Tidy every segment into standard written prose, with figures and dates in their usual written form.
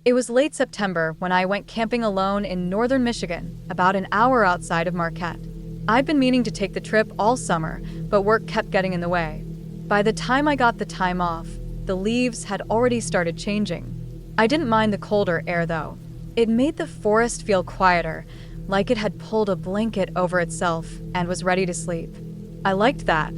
It was late September when I went camping alone in northern Michigan, about an hour outside of Marquette. I'd been meaning to take the trip all summer, but work kept getting in the way. By the time I got the time off, the leaves had already started changing. I didn't mind the colder air though. It made the forest feel quieter, like it had pulled a blanket over itself and was ready to sleep. I liked that.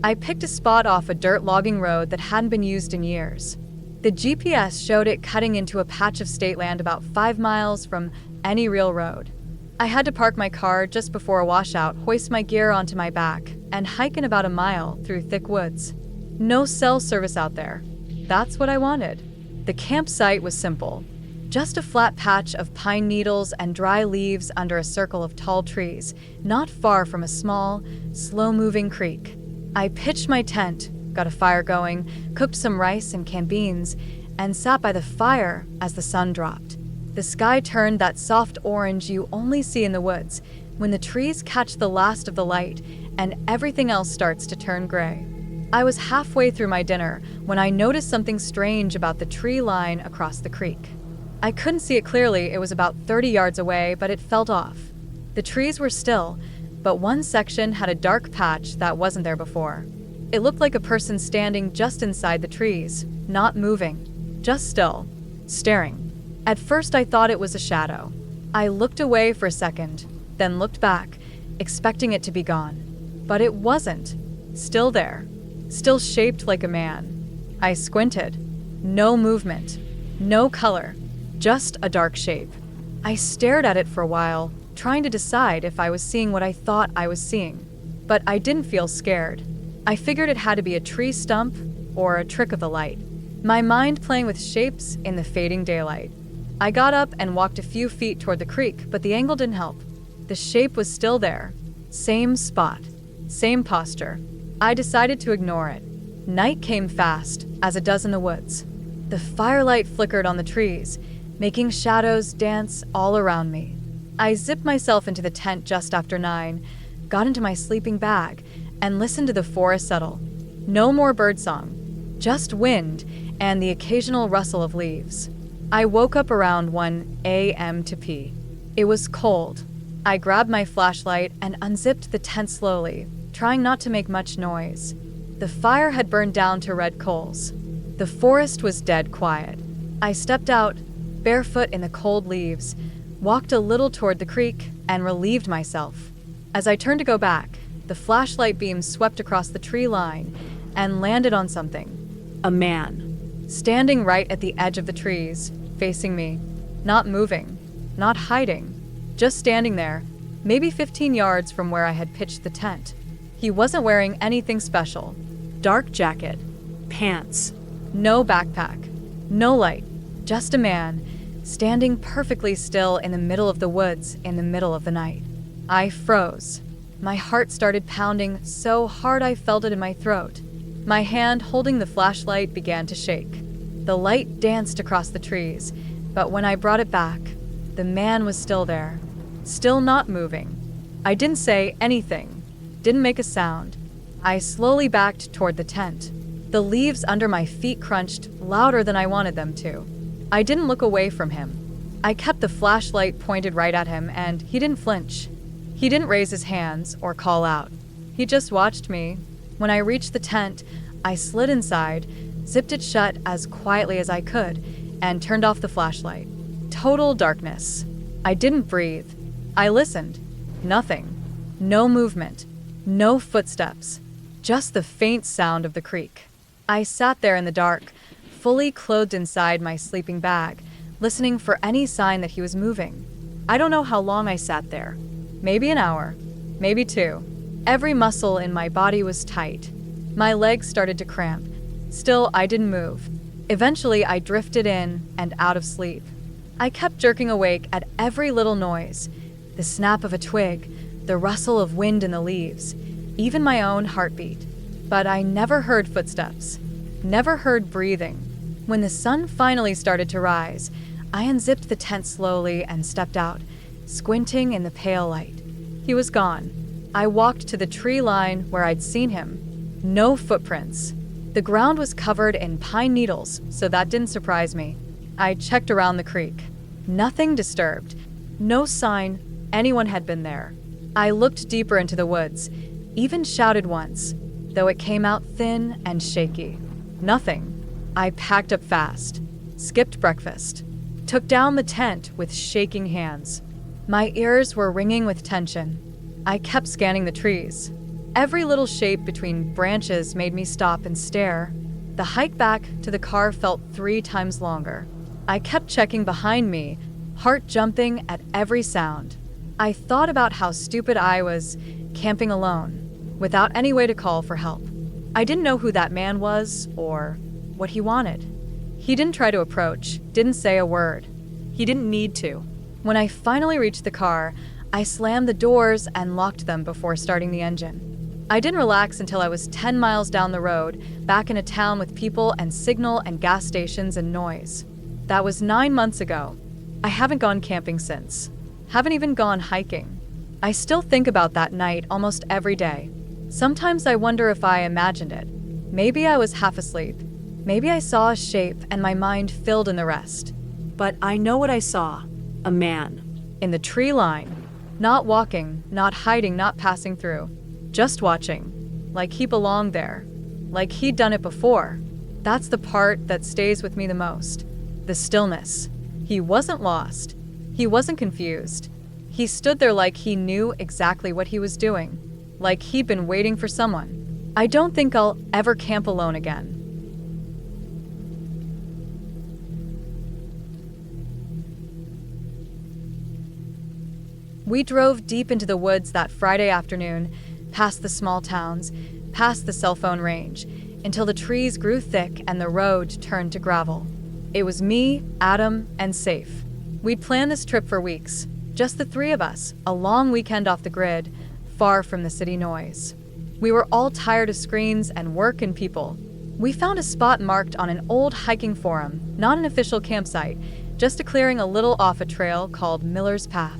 I picked a spot off a dirt logging road that hadn't been used in years. The GPS showed it cutting into a patch of state land about 5 miles from any real road. I had to park my car just before a washout, hoist my gear onto my back, and hike in about a mile through thick woods. No cell service out there. That's what I wanted. The campsite was simple. Just a flat patch of pine needles and dry leaves under a circle of tall trees, not far from a small, slow-moving creek. I pitched my tent, got a fire going, cooked some rice and canned beans, and sat by the fire as the sun dropped. The sky turned that soft orange you only see in the woods, when the trees catch the last of the light and everything else starts to turn gray. I was halfway through my dinner when I noticed something strange about the tree line across the creek. I couldn't see it clearly, it was about 30 yards away, but it felt off. The trees were still, but one section had a dark patch that wasn't there before. It looked like a person standing just inside the trees, not moving, just still, staring. At first I thought it was a shadow. I looked away for a second, then looked back, expecting it to be gone. But it wasn't. Still there. Still shaped like a man. I squinted. No movement. No color. Just a dark shape. I stared at it for a while, trying to decide if I was seeing what I thought I was seeing. But I didn't feel scared. I figured it had to be a tree stump or a trick of the light. My mind playing with shapes in the fading daylight. I got up and walked a few feet toward the creek, but the angle didn't help. The shape was still there. Same spot. Same posture. I decided to ignore it. Night came fast, as it does in the woods. The firelight flickered on the trees, making shadows dance all around me. I zipped myself into the tent just after 9, got into my sleeping bag, and listened to the forest settle. No more birdsong, just wind and the occasional rustle of leaves. I woke up around 1 a.m. to pee. It was cold. I grabbed my flashlight and unzipped the tent slowly, trying not to make much noise. The fire had burned down to red coals. The forest was dead quiet. I stepped out, barefoot in the cold leaves, walked a little toward the creek, and relieved myself. As I turned to go back, the flashlight beam swept across the tree line and landed on something. A man. Standing right at the edge of the trees, facing me. Not moving. Not hiding. Just standing there, maybe 15 yards from where I had pitched the tent. He wasn't wearing anything special. Dark jacket. Pants. No backpack. No light. Just a man, standing perfectly still in the middle of the woods in the middle of the night. I froze. My heart started pounding so hard I felt it in my throat. My hand holding the flashlight began to shake. The light danced across the trees, but when I brought it back, the man was still there, still not moving. I didn't say anything, didn't make a sound. I slowly backed toward the tent. The leaves under my feet crunched louder than I wanted them to. I didn't look away from him. I kept the flashlight pointed right at him, and he didn't flinch. He didn't raise his hands or call out. He just watched me. When I reached the tent, I slid inside, zipped it shut as quietly as I could, and turned off the flashlight. Total darkness. I didn't breathe. I listened. Nothing. No movement. No footsteps. Just the faint sound of the creek. I sat there in the dark, fully clothed inside my sleeping bag, listening for any sign that he was moving. I don't know how long I sat there. Maybe an hour. Maybe 2. Every muscle in my body was tight. My legs started to cramp. Still, I didn't move. Eventually, I drifted in and out of sleep. I kept jerking awake at every little noise. The snap of a twig, the rustle of wind in the leaves, even my own heartbeat. But I never heard footsteps. Never heard breathing. When the sun finally started to rise, I unzipped the tent slowly and stepped out, squinting in the pale light. He was gone. I walked to the tree line where I'd seen him. No footprints. The ground was covered in pine needles, so that didn't surprise me. I checked around the creek. Nothing disturbed. No sign anyone had been there. I looked deeper into the woods, even shouted once, though it came out thin and shaky. Nothing. I packed up fast, skipped breakfast, took down the tent with shaking hands. My ears were ringing with tension. I kept scanning the trees. Every little shape between branches made me stop and stare. The hike back to the car felt 3 times longer. I kept checking behind me, heart jumping at every sound. I thought about how stupid I was camping alone, without any way to call for help. I didn't know who that man was or what he wanted. He didn't try to approach, didn't say a word. He didn't need to. When I finally reached the car, I slammed the doors and locked them before starting the engine. I didn't relax until I was 10 miles down the road, back in a town with people and signal and gas stations and noise. That was 9 months ago. I haven't gone camping since. Haven't even gone hiking. I still think about that night almost every day. Sometimes I wonder if I imagined it. Maybe I was half asleep. Maybe I saw a shape and my mind filled in the rest. But I know what I saw. A man. In the tree line. Not walking, not hiding, not passing through. Just watching. Like he belonged there. Like he'd done it before. That's the part that stays with me the most. The stillness. He wasn't lost. He wasn't confused. He stood there like he knew exactly what he was doing. Like he'd been waiting for someone. I don't think I'll ever camp alone again. We drove deep into the woods that Friday afternoon, past the small towns, past the cell phone range, until the trees grew thick and the road turned to gravel. It was me, Adam, and Safe. We'd planned this trip for weeks, just the 3 of us, a long weekend off the grid, far from the city noise. We were all tired of screens and work and people. We found a spot marked on an old hiking forum, not an official campsite, just a clearing a little off a trail called Miller's Path.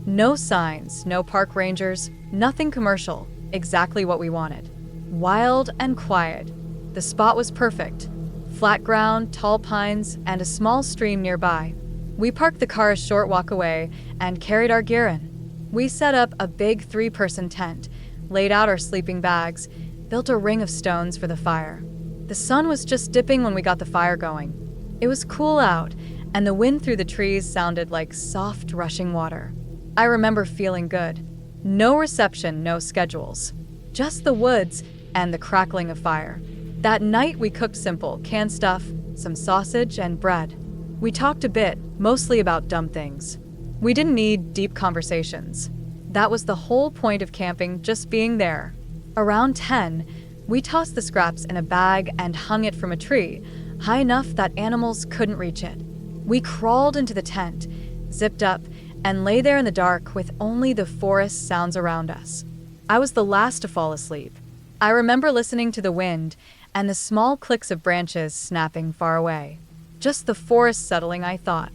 No signs, no park rangers, nothing commercial, exactly what we wanted. Wild and quiet. The spot was perfect. Flat ground, tall pines, and a small stream nearby. We parked the car a short walk away and carried our gear in. We set up a big 3-person tent, laid out our sleeping bags, built a ring of stones for the fire. The sun was just dipping when we got the fire going. It was cool out, and the wind through the trees sounded like soft, rushing water. I remember feeling good. No reception, no schedules. Just the woods and the crackling of fire. That night we cooked simple, canned stuff, some sausage and bread. We talked a bit, mostly about dumb things. We didn't need deep conversations. That was the whole point of camping, just being there. Around 10, we tossed the scraps in a bag and hung it from a tree, high enough that animals couldn't reach it. We crawled into the tent, zipped up, and lay there in the dark with only the forest sounds around us. I was the last to fall asleep. I remember listening to the wind and the small clicks of branches snapping far away. Just the forest settling, I thought.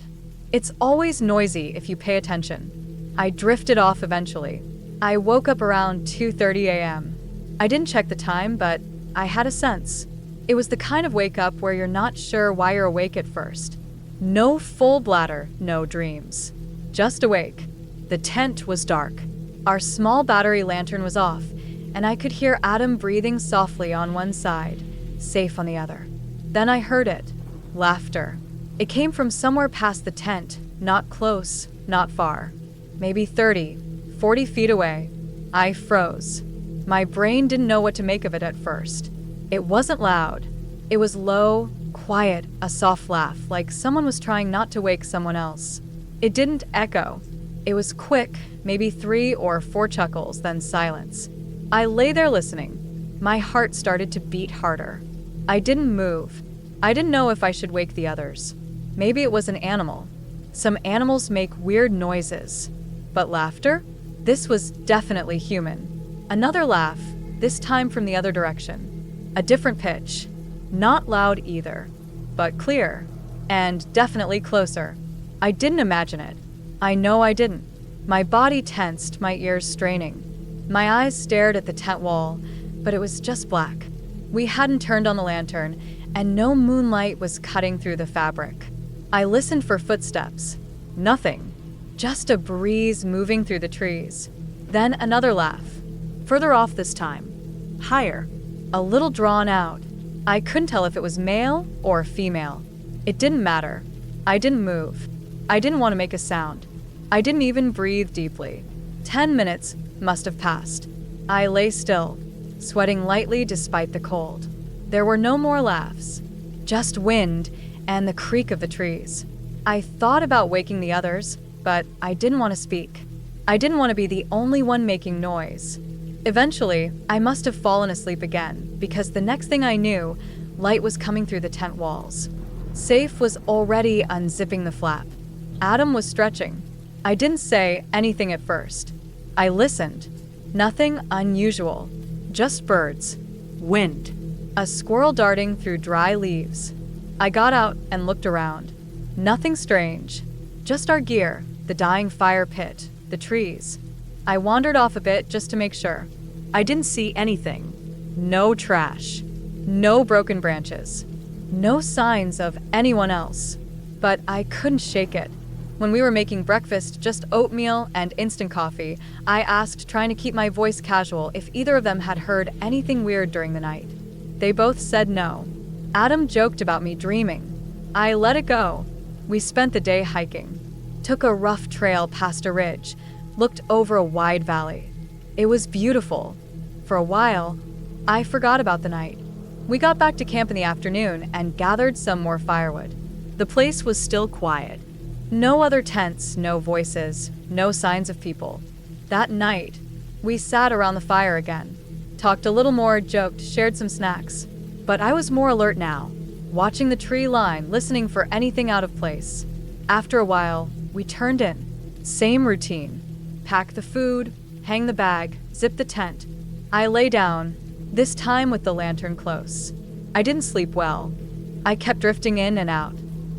It's always noisy if you pay attention. I drifted off eventually. I woke up around 2:30 a.m. I didn't check the time, but I had a sense. It was the kind of wake up where you're not sure why you're awake at first. No full bladder, no dreams. Just awake. The tent was dark. Our small battery lantern was off, and I could hear Adam breathing softly on one side, Safe on the other. Then I heard it. Laughter. It came from somewhere past the tent, not close, not far. Maybe 30, 40 feet away. I froze. My brain didn't know what to make of it at first. It wasn't loud. It was low, quiet, a soft laugh, like someone was trying not to wake someone else. It didn't echo. It was quick, maybe 3 or 4 chuckles, then silence. I lay there listening. My heart started to beat harder. I didn't move. I didn't know if I should wake the others. Maybe it was an animal. Some animals make weird noises. But laughter? This was definitely human. Another laugh, this time from the other direction. A different pitch. Not loud either, but clear. And definitely closer. I didn't imagine it. I know I didn't. My body tensed, my ears straining. My eyes stared at the tent wall, but it was just black. We hadn't turned on the lantern, and no moonlight was cutting through the fabric. I listened for footsteps. Nothing. Just a breeze moving through the trees. Then another laugh. Further off this time. Higher. A little drawn out. I couldn't tell if it was male or female. It didn't matter. I didn't move. I didn't want to make a sound. I didn't even breathe deeply. 10 minutes must have passed. I lay still, sweating lightly despite the cold. There were no more laughs, just wind and the creak of the trees. I thought about waking the others, but I didn't want to speak. I didn't want to be the only one making noise. Eventually, I must have fallen asleep again, because the next thing I knew, light was coming through the tent walls. Safe was already unzipping the flap. Adam was stretching. I didn't say anything at first. I listened. Nothing unusual. Just birds. Wind. A squirrel darting through dry leaves. I got out and looked around. Nothing strange. Just our gear, the dying fire pit, the trees. I wandered off a bit just to make sure. I didn't see anything. No trash. No broken branches. No signs of anyone else. But I couldn't shake it. When we were making breakfast, just oatmeal and instant coffee, I asked, trying to keep my voice casual, if either of them had heard anything weird during the night. They both said no. Adam joked about me dreaming. I let it go. We spent the day hiking. Took a rough trail past a ridge, looked over a wide valley. It was beautiful. For a while, I forgot about the night. We got back to camp in the afternoon and gathered some more firewood. The place was still quiet. No other tents, no voices, no signs of people. That night, we sat around the fire again. Talked a little more, joked, shared some snacks. But I was more alert now, watching the tree line, listening for anything out of place. After a while, we turned in. Same routine. Pack the food, hang the bag, zip the tent. I lay down, this time with the lantern close. I didn't sleep well. I kept drifting in and out.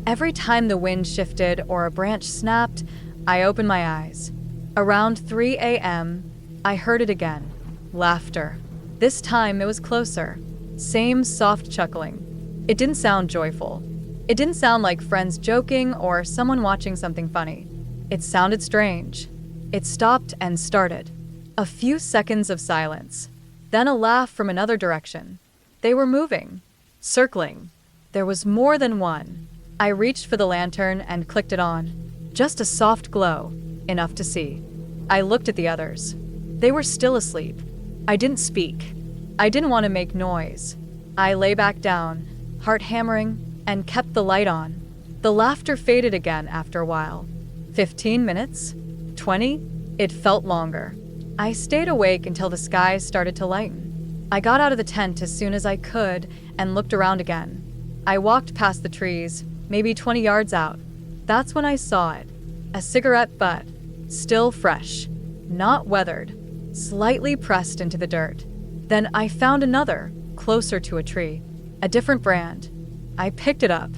Every time the wind shifted or a branch snapped, I opened my eyes. Around 3 a.m., I heard it again. Laughter. This time it was closer. Same soft chuckling. It didn't sound joyful. It didn't sound like friends joking or someone watching something funny. It sounded strange. It stopped and started. A few seconds of silence. Then a laugh from another direction. They were moving. Circling. There was more than one. I reached for the lantern and clicked it on. Just a soft glow, enough to see. I looked at the others. They were still asleep. I didn't speak. I didn't want to make noise. I lay back down, heart hammering, and kept the light on. The laughter faded again after a while. 15 minutes? 20? It felt longer. I stayed awake until the skies started to lighten. I got out of the tent as soon as I could and looked around again. I walked past the trees, maybe 20 yards out. That's when I saw it. A cigarette butt, still fresh, not weathered, slightly pressed into the dirt. Then I found another, closer to a tree, a different brand. I picked it up.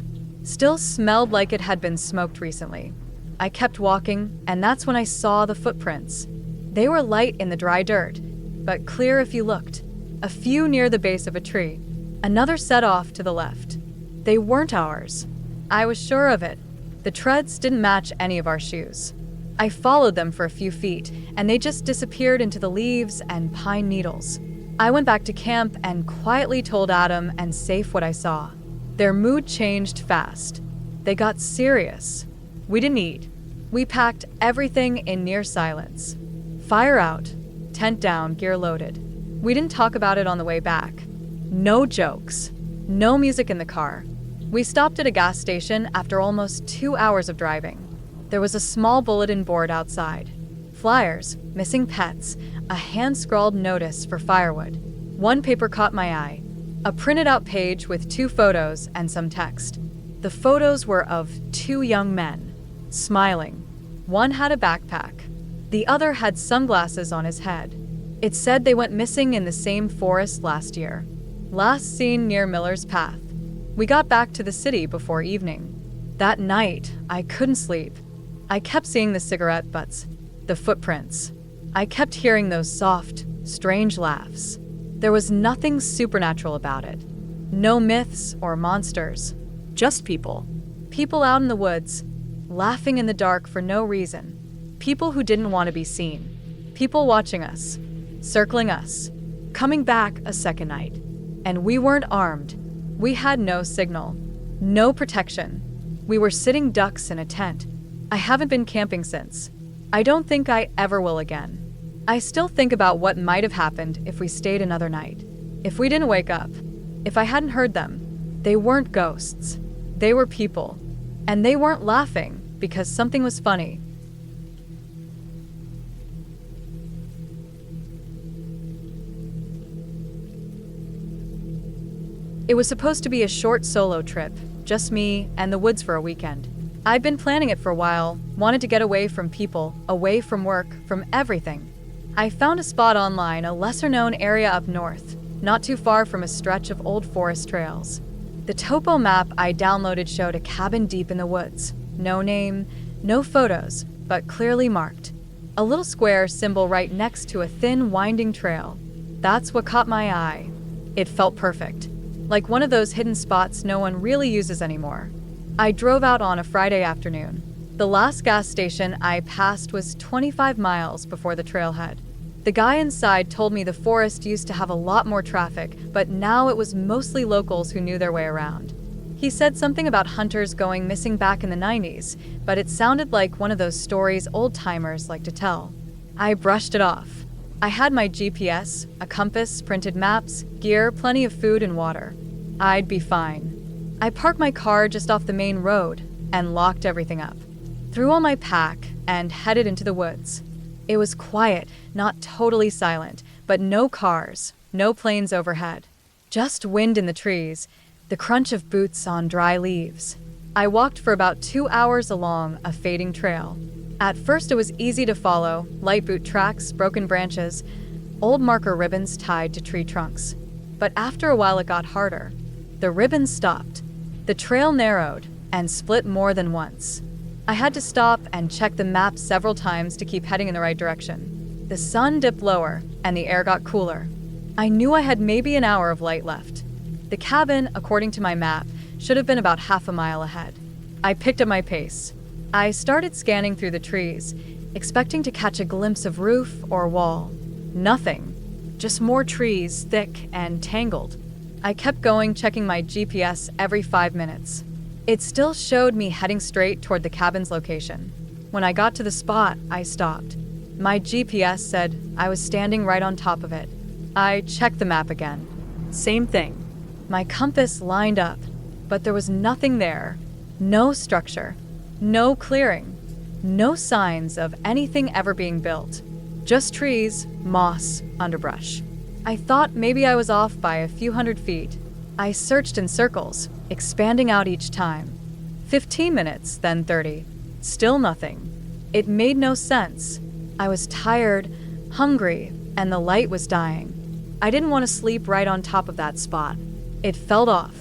Still smelled like it had been smoked recently. I kept walking, and that's when I saw the footprints. They were light in the dry dirt, but clear if you looked. A few near the base of a tree. Another set off to the left. They weren't ours. I was sure of it. The treads didn't match any of our shoes. I followed them for a few feet, and they just disappeared into the leaves and pine needles. I went back to camp and quietly told Adam and Safe what I saw. Their mood changed fast. They got serious. We didn't eat. We packed everything in near silence. Fire out, tent down, gear loaded. We didn't talk about it on the way back. No jokes. No music in the car. We stopped at a gas station after almost 2 hours of driving. There was a small bulletin board outside. Flyers, missing pets, a hand-scrawled notice for firewood. One paper caught my eye. A printed out page with 2 photos and some text. The photos were of 2 young men, smiling. One had a backpack. The other had sunglasses on his head. It said they went missing in the same forest last year. Last seen near Miller's Path. We got back to the city before evening. That night, I couldn't sleep. I kept seeing the cigarette butts, the footprints. I kept hearing those soft, strange laughs. There was nothing supernatural about it. No myths or monsters. Just people. People out in the woods, laughing in the dark for no reason. People who didn't want to be seen. People watching us, circling us, coming back a second night. And we weren't armed. We had no signal, no protection. We were sitting ducks in a tent. I haven't been camping since. I don't think I ever will again. I still think about what might have happened if we stayed another night. If we didn't wake up. If I hadn't heard them. They weren't ghosts. They were people. And they weren't laughing because something was funny. It was supposed to be a short solo trip, just me and the woods for a weekend. I'd been planning it for a while, wanted to get away from people, away from work, from everything. I found a spot online, a lesser-known area up north, not too far from a stretch of old forest trails. The topo map I downloaded showed a cabin deep in the woods. No name, no photos, but clearly marked. A little square symbol right next to a thin, winding trail. That's what caught my eye. It felt perfect. Like one of those hidden spots no one really uses anymore. I drove out on a Friday afternoon. The last gas station I passed was 25 miles before the trailhead. The guy inside told me the forest used to have a lot more traffic, but now it was mostly locals who knew their way around. He said something about hunters going missing back in the 90s, but it sounded like one of those stories old-timers like to tell. I brushed it off. I had my GPS, a compass, printed maps, gear, plenty of food and water. I'd be fine. I parked my car just off the main road and locked everything up. Threw on my pack and headed into the woods. It was quiet, not totally silent, but no cars, no planes overhead. Just wind in the trees, the crunch of boots on dry leaves. I walked for about 2 hours along a fading trail. At first it was easy to follow, light boot tracks, broken branches, old marker ribbons tied to tree trunks. But after a while it got harder. The ribbons stopped. The trail narrowed and split more than once. I had to stop and check the map several times to keep heading in the right direction. The sun dipped lower and the air got cooler. I knew I had maybe an hour of light left. The cabin, according to my map, should have been about half a mile ahead. I picked up my pace. I started scanning through the trees, expecting to catch a glimpse of roof or wall. Nothing. Just more trees, thick and tangled. I kept going, checking my GPS every 5 minutes. It still showed me heading straight toward the cabin's location. When I got to the spot, I stopped. My GPS said I was standing right on top of it. I checked the map again. Same thing. My compass lined up, but there was nothing there. No structure. No clearing. No signs of anything ever being built. Just trees, moss, underbrush. I thought maybe I was off by a few hundred feet. I searched in circles, expanding out each time. 15 minutes, then 30. Still nothing. It made no sense. I was tired, hungry, and the light was dying. I didn't want to sleep right on top of that spot. It felt off.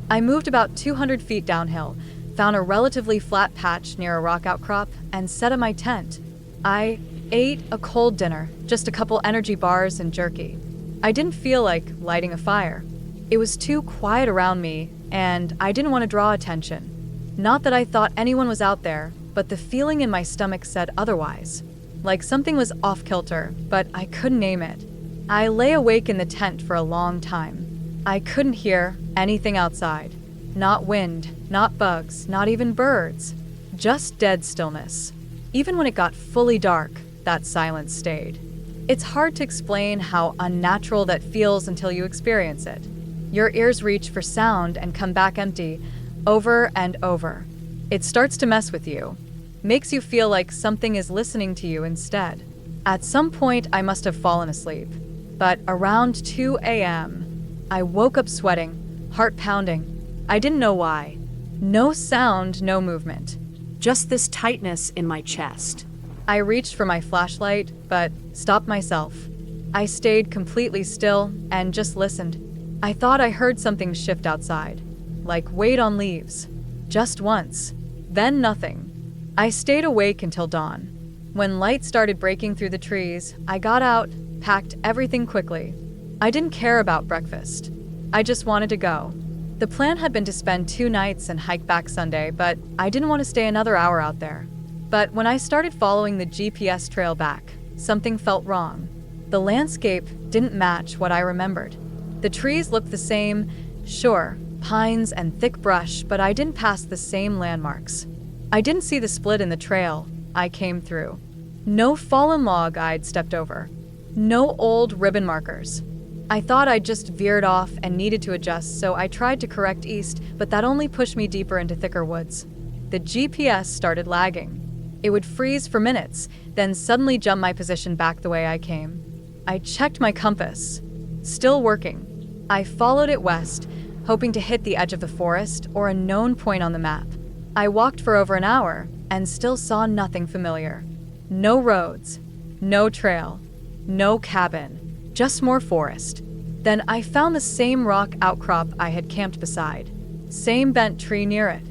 I moved about 200 feet downhill, found a relatively flat patch near a rock outcrop, and set up my tent. I ate a cold dinner, just a couple energy bars and jerky. I didn't feel like lighting a fire. It was too quiet around me, and I didn't want to draw attention. Not that I thought anyone was out there, but the feeling in my stomach said otherwise. Like something was off-kilter, but I couldn't name it. I lay awake in the tent for a long time. I couldn't hear anything outside. Not wind, not bugs, not even birds. Just dead stillness. Even when it got fully dark, that silence stayed. It's hard to explain how unnatural that feels until you experience it. Your ears reach for sound and come back empty, over and over. It starts to mess with you. Makes you feel like something is listening to you instead. At some point, I must have fallen asleep. But around 2 a.m., I woke up sweating, heart pounding. I didn't know why. No sound, no movement. Just this tightness in my chest. I reached for my flashlight, but stopped myself. I stayed completely still and just listened. I thought I heard something shift outside, like weight on leaves. Just once. Then nothing. I stayed awake until dawn. When light started breaking through the trees, I got out, packed everything quickly. I didn't care about breakfast. I just wanted to go. The plan had been to spend 2 nights and hike back Sunday, but I didn't want to stay another hour out there. But when I started following the GPS trail back, something felt wrong. The landscape didn't match what I remembered. The trees looked the same, sure, pines and thick brush, but I didn't pass the same landmarks. I didn't see the split in the trail I came through. No fallen log I'd stepped over. No old ribbon markers. I thought I'd just veered off and needed to adjust, so I tried to correct east, but that only pushed me deeper into thicker woods. The GPS started lagging. It would freeze for minutes, then suddenly jump my position back the way I came. I checked my compass. Still working. I followed it west, hoping to hit the edge of the forest or a known point on the map. I walked for over an hour and still saw nothing familiar. No roads, no trail, no cabin, just more forest. Then I found the same rock outcrop I had camped beside. Same bent tree near it.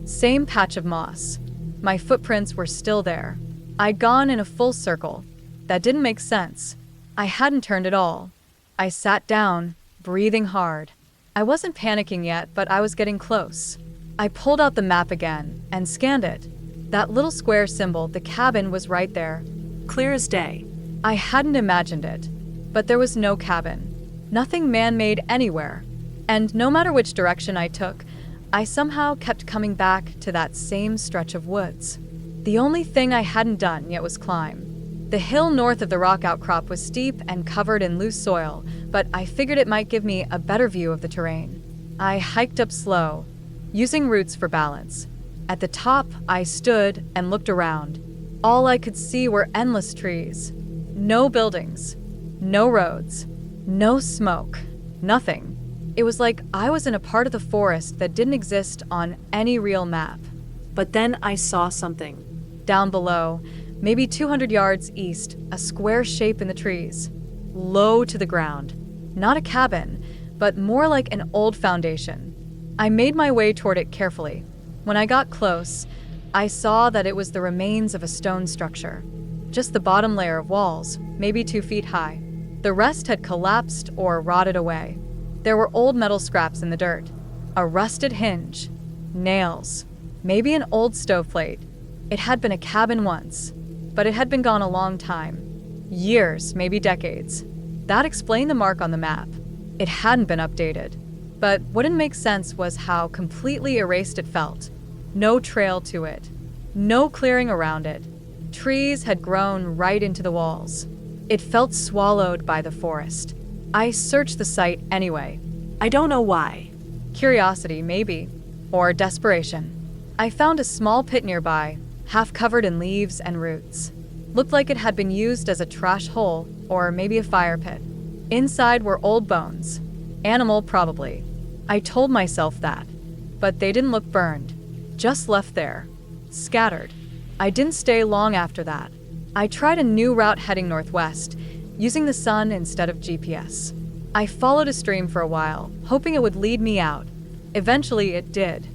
Same patch of moss. My footprints were still there. I'd gone in a full circle. That didn't make sense. I hadn't turned at all. I sat down, breathing hard. I wasn't panicking yet, but I was getting close. I pulled out the map again and scanned it. That little square symbol, the cabin, was right there. Clear as day. I hadn't imagined it, but there was no cabin. Nothing man-made anywhere. And no matter which direction I took, I somehow kept coming back to that same stretch of woods. The only thing I hadn't done yet was climb. The hill north of the rock outcrop was steep and covered in loose soil, but I figured it might give me a better view of the terrain. I hiked up slow, using roots for balance. At the top, I stood and looked around. All I could see were endless trees. No buildings, no roads, no smoke, nothing. It was like I was in a part of the forest that didn't exist on any real map. But then I saw something. Down below, maybe 200 yards east, a square shape in the trees, low to the ground. Not a cabin, but more like an old foundation. I made my way toward it carefully. When I got close, I saw that it was the remains of a stone structure. Just the bottom layer of walls, maybe 2 feet high. The rest had collapsed or rotted away. There were old metal scraps in the dirt, a rusted hinge, nails, maybe an old stoveplate. It had been a cabin once, but it had been gone a long time. Years, maybe decades. That explained the mark on the map. It hadn't been updated. But what didn't make sense was how completely erased it felt. No trail to it. No clearing around it. Trees had grown right into the walls. It felt swallowed by the forest. I searched the site anyway. I don't know why. Curiosity, maybe. Or desperation. I found a small pit nearby, half covered in leaves and roots. Looked like it had been used as a trash hole or maybe a fire pit. Inside were old bones. Animal, probably. I told myself that. But they didn't look burned. Just left there. Scattered. I didn't stay long after that. I tried a new route heading northwest, using the sun instead of GPS. I followed a stream for a while, hoping it would lead me out. Eventually it did.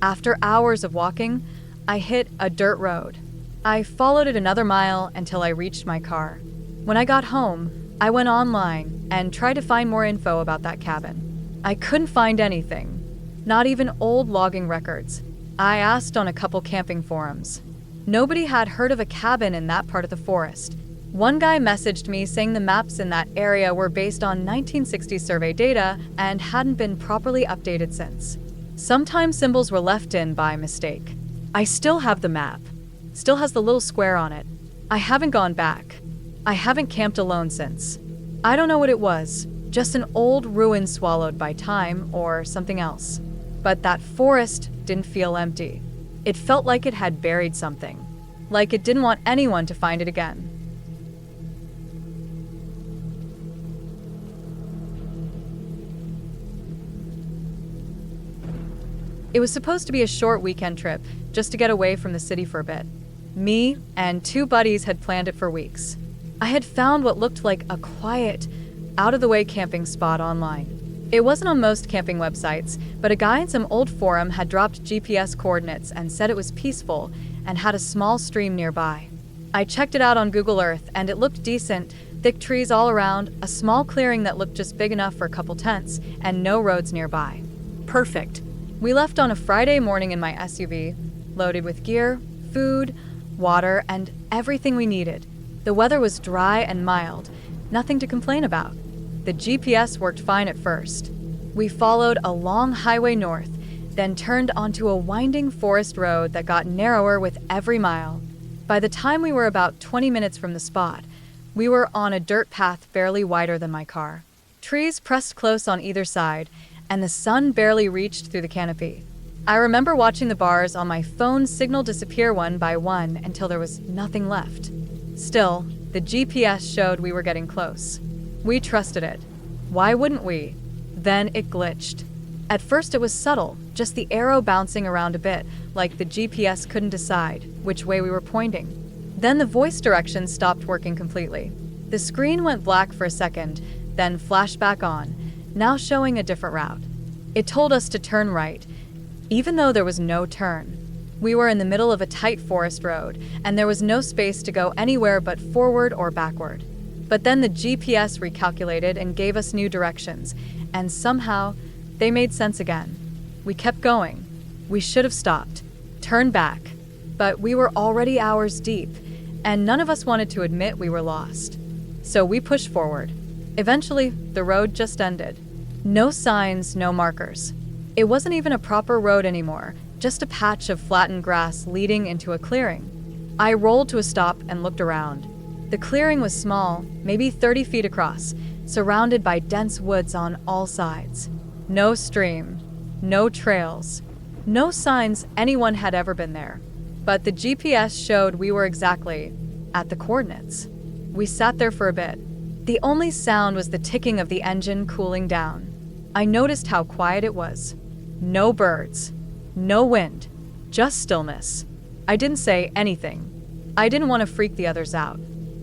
After hours of walking, I hit a dirt road. I followed it another mile until I reached my car. When I got home, I went online and tried to find more info about that cabin. I couldn't find anything, not even old logging records. I asked on a couple camping forums. Nobody had heard of a cabin in that part of the forest. One guy messaged me saying the maps in that area were based on 1960s survey data and hadn't been properly updated since. Sometimes symbols were left in by mistake. I still have the map. Still has the little square on it. I haven't gone back. I haven't camped alone since. I don't know what it was, just an old ruin swallowed by time or something else. But that forest didn't feel empty. It felt like it had buried something, like it didn't want anyone to find it again. It was supposed to be a short weekend trip, just to get away from the city for a bit. Me and 2 buddies had planned it for weeks. I had found what looked like a quiet, out-of-the-way camping spot online. It wasn't on most camping websites, but a guy in some old forum had dropped GPS coordinates and said it was peaceful and had a small stream nearby. I checked it out on Google Earth and it looked decent, thick trees all around, a small clearing that looked just big enough for a couple tents, and no roads nearby. Perfect. We left on a Friday morning in my SUV, loaded with gear, food, water, and everything we needed. The weather was dry and mild, nothing to complain about. The GPS worked fine at first. We followed a long highway north, then turned onto a winding forest road that got narrower with every mile. By the time we were about 20 minutes from the spot, we were on a dirt path barely wider than my car. Trees pressed close on either side, and the sun barely reached through the canopy. I remember watching the bars on my phone signal disappear one by one until there was nothing left. Still, the GPS showed we were getting close. We trusted it. Why wouldn't we? Then it glitched. At first it was subtle, just the arrow bouncing around a bit, like the GPS couldn't decide which way we were pointing. Then the voice directions stopped working completely. The screen went black for a second, then flashed back on, now showing a different route. It told us to turn right, even though there was no turn. We were in the middle of a tight forest road, and there was no space to go anywhere but forward or backward. But then the GPS recalculated and gave us new directions, and somehow, they made sense again. We kept going. We should have stopped, turned back, but we were already hours deep, and none of us wanted to admit we were lost. So we pushed forward. Eventually, the road just ended. No signs, no markers. It wasn't even a proper road anymore, just a patch of flattened grass leading into a clearing. I rolled to a stop and looked around. The clearing was small, maybe 30 feet across, surrounded by dense woods on all sides. No stream, no trails, no signs anyone had ever been there. But the GPS showed we were exactly at the coordinates. We sat there for a bit. The only sound was the ticking of the engine cooling down. I noticed how quiet it was. No birds, no wind, just stillness. I didn't say anything. I didn't want to freak the others out.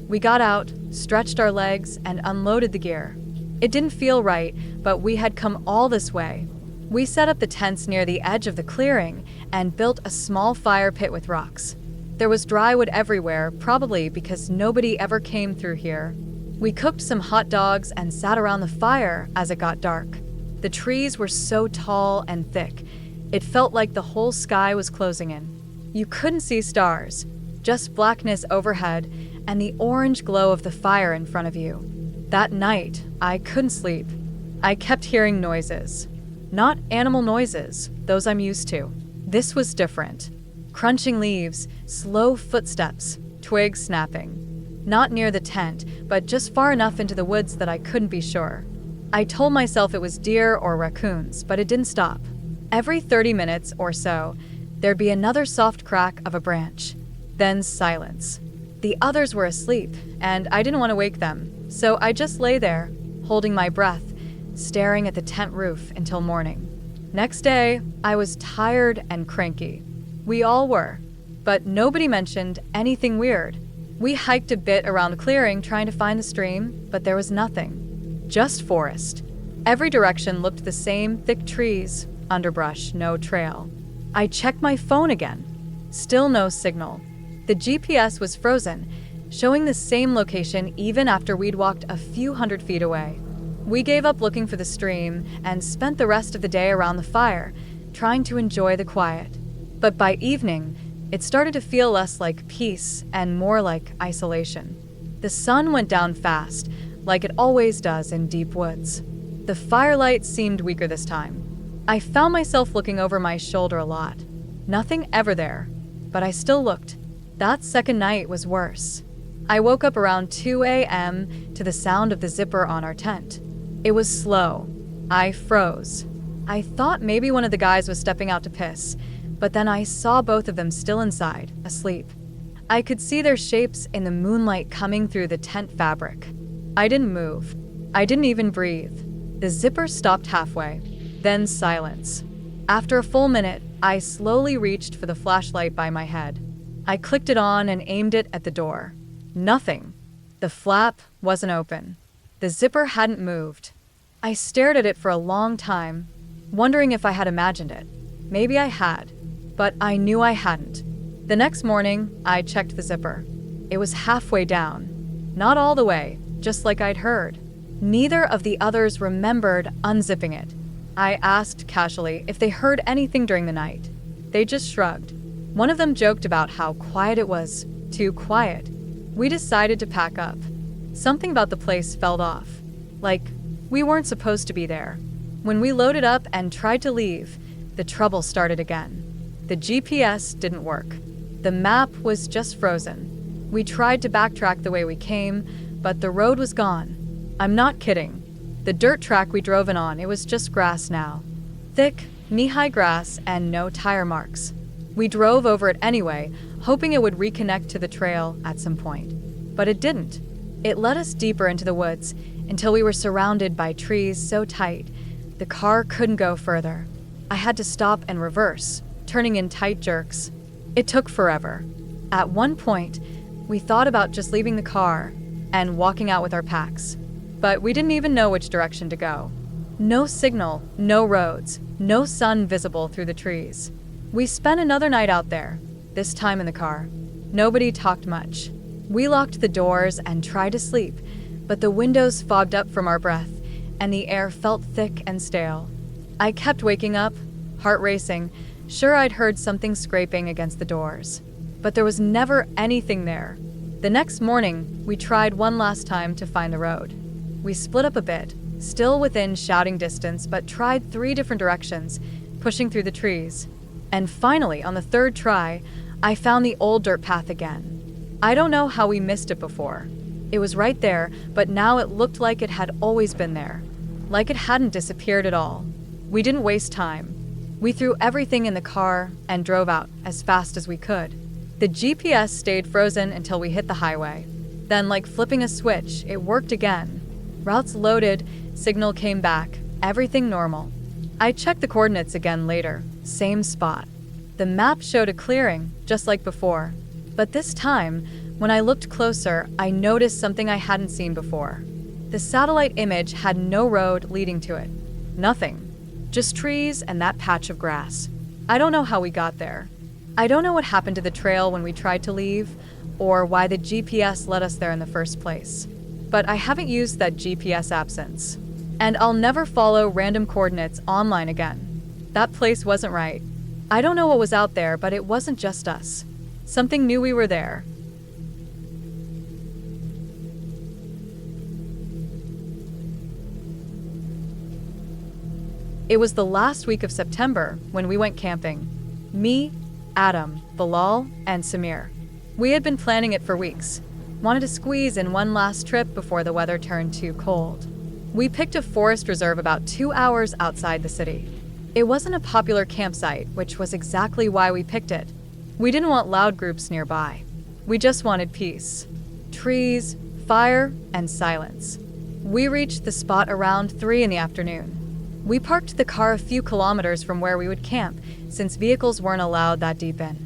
We got out, stretched our legs, and unloaded the gear. It didn't feel right, but we had come all this way. We set up the tents near the edge of the clearing and built a small fire pit with rocks. There was dry wood everywhere, probably because nobody ever came through here. We cooked some hot dogs and sat around the fire as it got dark. The trees were so tall and thick, it felt like the whole sky was closing in. You couldn't see stars, just blackness overhead and the orange glow of the fire in front of you. That night, I couldn't sleep. I kept hearing noises. Not animal noises, those I'm used to. This was different. Crunching leaves, slow footsteps, twigs snapping. Not near the tent, but just far enough into the woods that I couldn't be sure. I told myself it was deer or raccoons, but it didn't stop. Every 30 minutes or so, there'd be another soft crack of a branch. Then silence. The others were asleep, and I didn't want to wake them, so I just lay there, holding my breath, staring at the tent roof until morning. Next day, I was tired and cranky. We all were, but nobody mentioned anything weird. We hiked a bit around the clearing trying to find the stream, but there was nothing. Just forest. Every direction looked the same, thick trees, underbrush, no trail. I checked my phone again. Still no signal. The GPS was frozen, showing the same location even after we'd walked a few hundred feet away. We gave up looking for the stream and spent the rest of the day around the fire, trying to enjoy the quiet. But by evening, it started to feel less like peace and more like isolation. The sun went down fast, like it always does in deep woods. The firelight seemed weaker this time. I found myself looking over my shoulder a lot. Nothing ever there, but I still looked. That second night was worse. I woke up around 2 a.m. to the sound of the zipper on our tent. It was slow. I froze. I thought maybe one of the guys was stepping out to piss, but then I saw both of them still inside, asleep. I could see their shapes in the moonlight coming through the tent fabric. I didn't move. I didn't even breathe. The zipper stopped halfway, then silence. After a full minute, I slowly reached for the flashlight by my head. I clicked it on and aimed it at the door. Nothing. The flap wasn't open. The zipper hadn't moved. I stared at it for a long time, wondering if I had imagined it. Maybe I had, but I knew I hadn't. The next morning, I checked the zipper. It was halfway down. Not all the way, just like I'd heard. Neither of the others remembered unzipping it. I asked casually if they heard anything during the night. They just shrugged. One of them joked about how quiet it was, too quiet. We decided to pack up. Something about the place felt off. Like, we weren't supposed to be there. When we loaded up and tried to leave, the trouble started again. The GPS didn't work. The map was just frozen. We tried to backtrack the way we came, but the road was gone. I'm not kidding. The dirt track we drove in on, it was just grass now. Thick, knee-high grass and no tire marks. We drove over it anyway, hoping it would reconnect to the trail at some point. But it didn't. It led us deeper into the woods until we were surrounded by trees so tight the car couldn't go further. I had to stop and reverse, turning in tight jerks. It took forever. At one point, we thought about just leaving the car and walking out with our packs. But we didn't even know which direction to go. No signal, no roads, no sun visible through the trees. We spent another night out there, this time in the car. Nobody talked much. We locked the doors and tried to sleep, but the windows fogged up from our breath, and the air felt thick and stale. I kept waking up, heart racing, sure I'd heard something scraping against the doors. But there was never anything there. The next morning, we tried one last time to find the road. We split up a bit, still within shouting distance, but tried 3 different directions, pushing through the trees. And finally, on the 3rd try, I found the old dirt path again. I don't know how we missed it before. It was right there, but now it looked like it had always been there. Like it hadn't disappeared at all. We didn't waste time. We threw everything in the car and drove out as fast as we could. The GPS stayed frozen until we hit the highway. Then, like flipping a switch, it worked again. Routes loaded, signal came back, everything normal. I checked the coordinates again later, same spot. The map showed a clearing, just like before. But this time, when I looked closer, I noticed something I hadn't seen before. The satellite image had no road leading to it. Nothing. Just trees and that patch of grass. I don't know how we got there. I don't know what happened to the trail when we tried to leave, or why the GPS led us there in the first place. But I haven't used that GPS app since. And I'll never follow random coordinates online again. That place wasn't right. I don't know what was out there, but it wasn't just us. Something knew we were there. It was the last week of September when we went camping. Me, Adam, Bilal, and Samir. We had been planning it for weeks. Wanted to squeeze in one last trip before the weather turned too cold. We picked a forest reserve about 2 hours outside the city. It wasn't a popular campsite, which was exactly why we picked it. We didn't want loud groups nearby. We just wanted peace. Trees, fire, and silence. We reached the spot around 3 in the afternoon. We parked the car a few kilometers from where we would camp, since vehicles weren't allowed that deep in.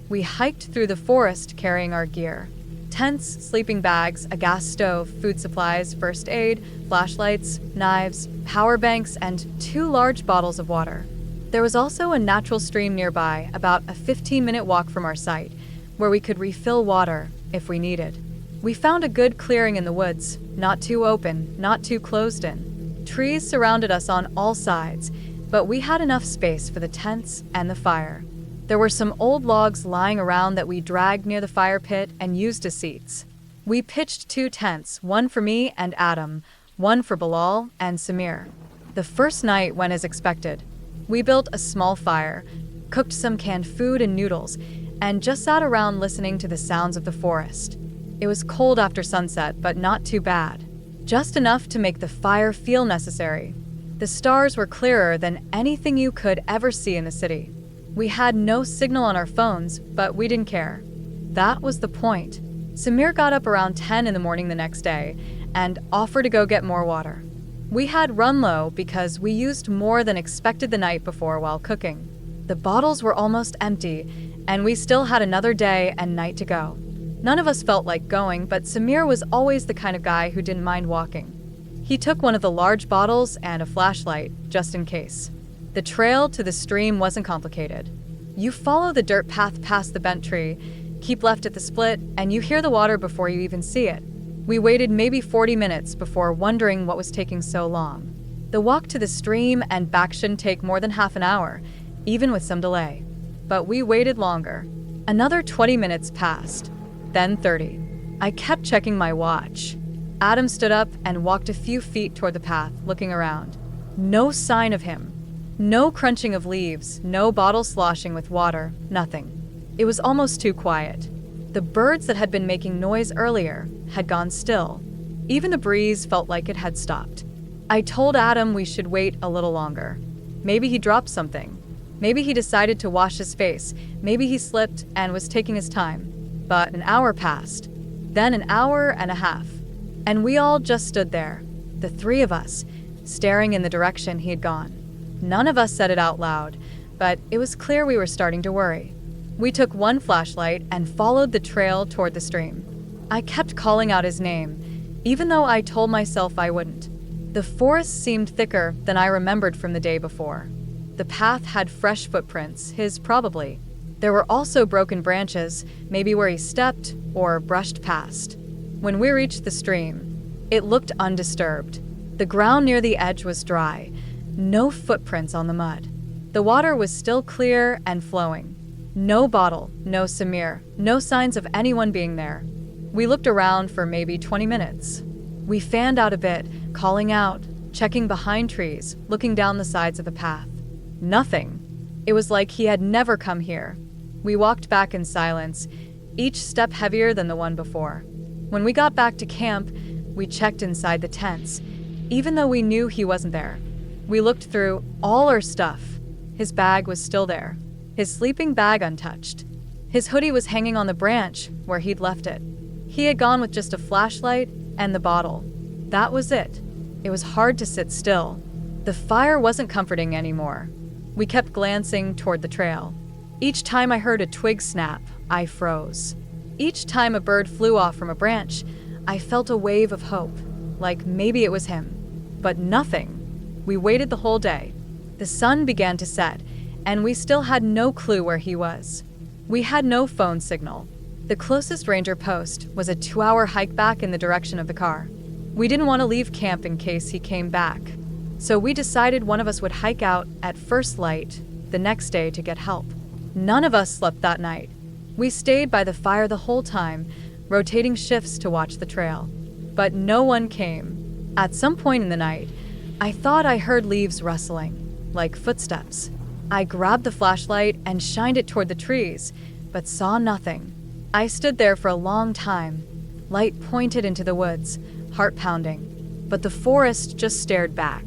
We hiked through the forest carrying our gear. Tents, sleeping bags, a gas stove, food supplies, first aid, flashlights, knives, power banks, and 2 large bottles of water. There was also a natural stream nearby, about a 15-minute walk from our site, where we could refill water if we needed. We found a good clearing in the woods, not too open, not too closed in. Trees surrounded us on all sides, but we had enough space for the tents and the fire. There were some old logs lying around that we dragged near the fire pit and used as seats. We pitched 2 tents, one for me and Adam, one for Bilal and Samir. The first night went as expected. We built a small fire, cooked some canned food and noodles, and just sat around listening to the sounds of the forest. It was cold after sunset, but not too bad. Just enough to make the fire feel necessary. The stars were clearer than anything you could ever see in the city. We had no signal on our phones, but we didn't care. That was the point. Samir got up around 10 in the morning the next day and offered to go get more water. We had run low because we used more than expected the night before while cooking. The bottles were almost empty, and we still had another day and night to go. None of us felt like going, but Samir was always the kind of guy who didn't mind walking. He took one of the large bottles and a flashlight, just in case. The trail to the stream wasn't complicated. You follow the dirt path past the bent tree, keep left at the split, and you hear the water before you even see it. We waited maybe 40 minutes before wondering what was taking so long. The walk to the stream and back shouldn't take more than half an hour, even with some delay. But we waited longer. Another 20 minutes passed, then 30. I kept checking my watch. Adam stood up and walked a few feet toward the path, looking around. No sign of him. No crunching of leaves, no bottle sloshing with water, nothing. It was almost too quiet. The birds that had been making noise earlier had gone still. Even the breeze felt like it had stopped. I told Adam we should wait a little longer. Maybe he dropped something. Maybe he decided to wash his face. Maybe he slipped and was taking his time. But an hour passed. Then an hour and a half. And we all just stood there, the three of us, staring in the direction he had gone. None of us said it out loud, but it was clear we were starting to worry. We took one flashlight and followed the trail toward the stream. I kept calling out his name, even though I told myself I wouldn't. The forest seemed thicker than I remembered from the day before. The path had fresh footprints, his probably. There were also broken branches, maybe where he stepped or brushed past. When we reached the stream, it looked undisturbed. The ground near the edge was dry, no footprints on the mud. The water was still clear and flowing. No bottle, no Samir, no signs of anyone being there. We looked around for maybe 20 minutes. We fanned out a bit, calling out, checking behind trees, looking down the sides of the path. Nothing. It was like he had never come here. We walked back in silence, each step heavier than the one before. When we got back to camp, we checked inside the tents, even though we knew he wasn't there. We looked through all our stuff. His bag was still there, his sleeping bag untouched. His hoodie was hanging on the branch where he'd left it. He had gone with just a flashlight and the bottle. That was it. It was hard to sit still. The fire wasn't comforting anymore. We kept glancing toward the trail. Each time I heard a twig snap, I froze. Each time a bird flew off from a branch, I felt a wave of hope, like maybe it was him. But nothing. We waited the whole day. The sun began to set, and we still had no clue where he was. We had no phone signal. The closest ranger post was a 2-hour hike back in the direction of the car. We didn't want to leave camp in case he came back. So we decided one of us would hike out at first light the next day to get help. None of us slept that night. We stayed by the fire the whole time, rotating shifts to watch the trail. But no one came. At some point in the night, I thought I heard leaves rustling, like footsteps. I grabbed the flashlight and shined it toward the trees, but saw nothing. I stood there for a long time, light pointed into the woods, heart pounding. But the forest just stared back.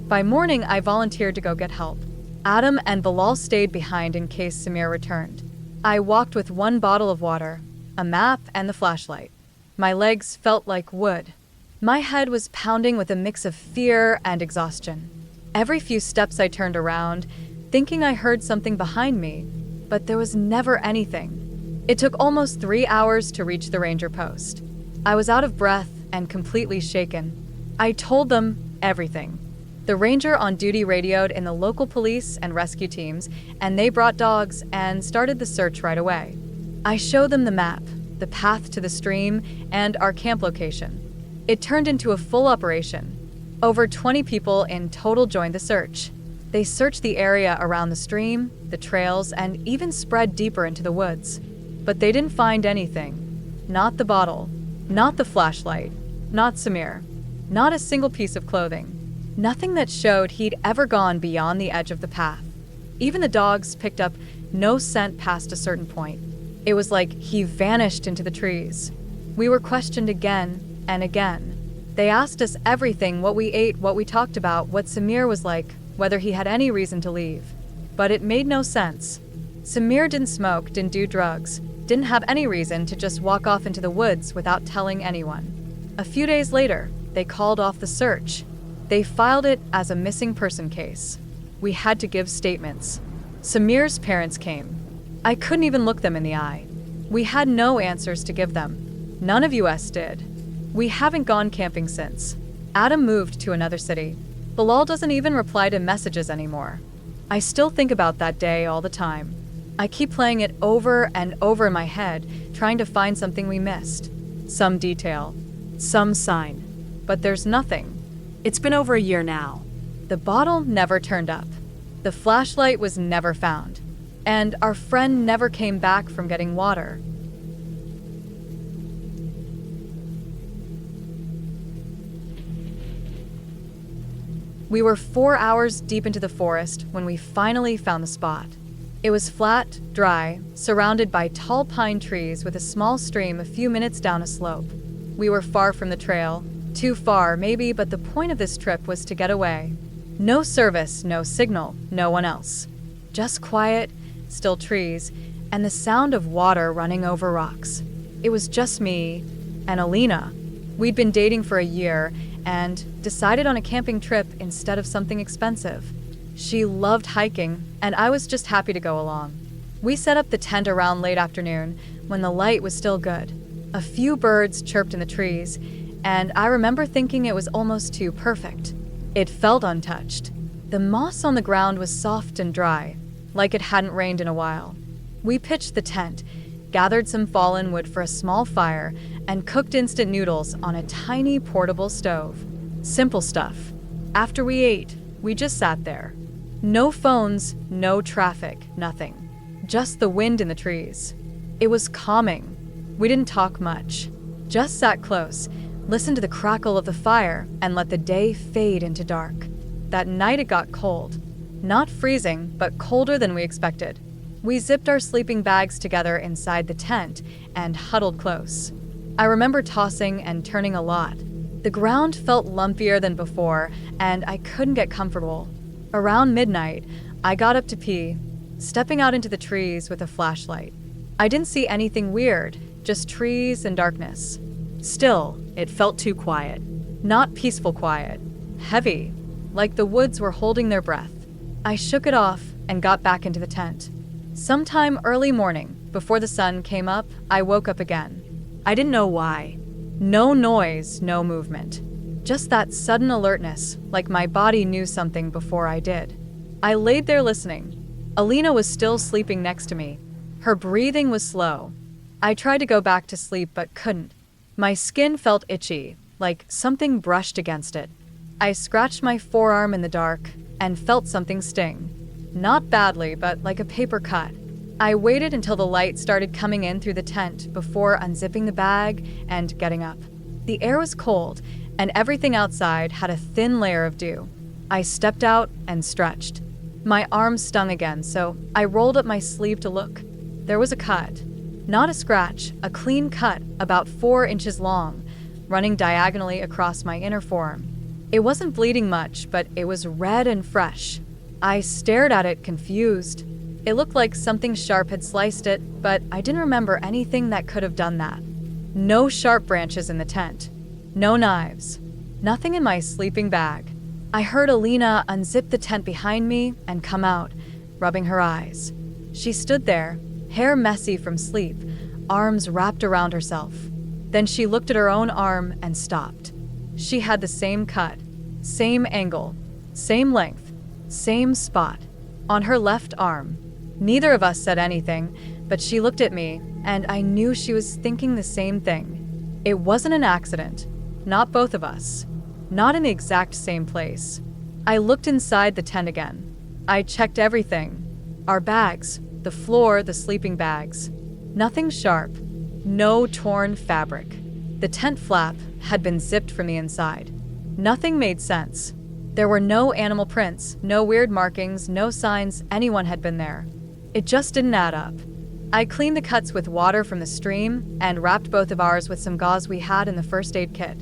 By morning, I volunteered to go get help. Adam and Bilal stayed behind in case Samir returned. I walked with one bottle of water, a map, and the flashlight. My legs felt like wood. My head was pounding with a mix of fear and exhaustion. Every few steps I turned around, thinking I heard something behind me, but there was never anything. It took almost 3 hours to reach the ranger post. I was out of breath and completely shaken. I told them everything. The ranger on duty radioed in the local police and rescue teams, and they brought dogs and started the search right away. I showed them the map, the path to the stream, and our camp location. It turned into a full operation. Over 20 people in total joined the search. They searched the area around the stream, the trails, and even spread deeper into the woods. But they didn't find anything. Not the bottle, not the flashlight, not Samir, not a single piece of clothing. Nothing that showed he'd ever gone beyond the edge of the path. Even the dogs picked up no scent past a certain point. It was like he vanished into the trees. We were questioned again and again. They asked us everything, what we ate, what we talked about, what Samir was like, whether he had any reason to leave. But it made no sense. Samir didn't smoke, didn't do drugs, didn't have any reason to just walk off into the woods without telling anyone. A few days later, they called off the search. They filed it as a missing person case. We had to give statements. Samir's parents came. I couldn't even look them in the eye. We had no answers to give them. None of us did. We haven't gone camping since. Adam moved to another city. Bilal doesn't even reply to messages anymore. I still think about that day all the time. I keep playing it over and over in my head, trying to find something we missed. Some detail, some sign. But there's nothing. It's been over a year now. The bottle never turned up. The flashlight was never found. And our friend never came back from getting water. We were 4 hours deep into the forest when we finally found the spot. It was flat, dry, surrounded by tall pine trees with a small stream a few minutes down a slope. We were far from the trail. Too far, maybe, but the point of this trip was to get away. No service, no signal, no one else. Just quiet, still trees, and the sound of water running over rocks. It was just me and Alina. We'd been dating for a year and decided on a camping trip instead of something expensive. She loved hiking, and I was just happy to go along. We set up the tent around late afternoon when the light was still good. A few birds chirped in the trees, and I remember thinking it was almost too perfect. It felt untouched. The moss on the ground was soft and dry, like it hadn't rained in a while. We pitched the tent, gathered some fallen wood for a small fire, and cooked instant noodles on a tiny portable stove. Simple stuff. After we ate, we just sat there. No phones, no traffic, nothing. Just the wind in the trees. It was calming. We didn't talk much. Just sat close, listened to the crackle of the fire, and let the day fade into dark. That night it got cold. Not freezing, but colder than we expected. We zipped our sleeping bags together inside the tent and huddled close. I remember tossing and turning a lot. The ground felt lumpier than before, and I couldn't get comfortable. Around midnight, I got up to pee, stepping out into the trees with a flashlight. I didn't see anything weird, just trees and darkness. Still, it felt too quiet. Not peaceful quiet. Heavy, like the woods were holding their breath. I shook it off and got back into the tent. Sometime early morning, before the sun came up, I woke up again. I didn't know why. No noise, no movement. Just that sudden alertness, like my body knew something before I did. I laid there listening. Alina was still sleeping next to me. Her breathing was slow. I tried to go back to sleep but couldn't. My skin felt itchy, like something brushed against it. I scratched my forearm in the dark and felt something sting. Not badly, but like a paper cut. I waited until the light started coming in through the tent before unzipping the bag and getting up. The air was cold, and everything outside had a thin layer of dew. I stepped out and stretched. My arm stung again, so I rolled up my sleeve to look. There was a cut. Not a scratch, a clean cut about 4 inches long, running diagonally across my inner forearm. It wasn't bleeding much, but it was red and fresh. I stared at it, confused. It looked like something sharp had sliced it, but I didn't remember anything that could have done that. No sharp branches in the tent. No knives. Nothing in my sleeping bag. I heard Alina unzip the tent behind me and come out, rubbing her eyes. She stood there, hair messy from sleep, arms wrapped around herself. Then she looked at her own arm and stopped. She had the same cut, same angle, same length, same spot, on her left arm. Neither of us said anything, but she looked at me, and I knew she was thinking the same thing. It wasn't an accident. Not both of us. Not in the exact same place. I looked inside the tent again. I checked everything. Our bags, the floor, the sleeping bags. Nothing sharp. No torn fabric. The tent flap had been zipped from the inside. Nothing made sense. There were no animal prints, no weird markings, no signs anyone had been there. It just didn't add up. I cleaned the cuts with water from the stream and wrapped both of ours with some gauze we had in the first aid kit.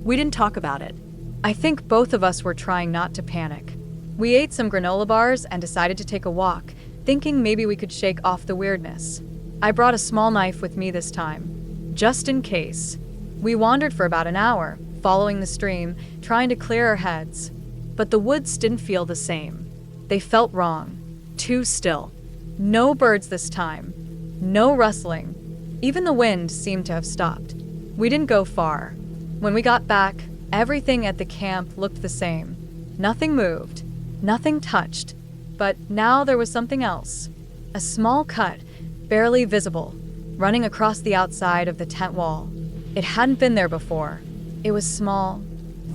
We didn't talk about it. I think both of us were trying not to panic. We ate some granola bars and decided to take a walk, thinking maybe we could shake off the weirdness. I brought a small knife with me this time, just in case. We wandered for about an hour, following the stream, trying to clear our heads. But the woods didn't feel the same. They felt wrong. Too still. No birds this time. No rustling. Even the wind seemed to have stopped. We didn't go far. When we got back, everything at the camp looked the same. Nothing moved. Nothing touched. But now there was something else. A small cut, barely visible, running across the outside of the tent wall. It hadn't been there before. It was small,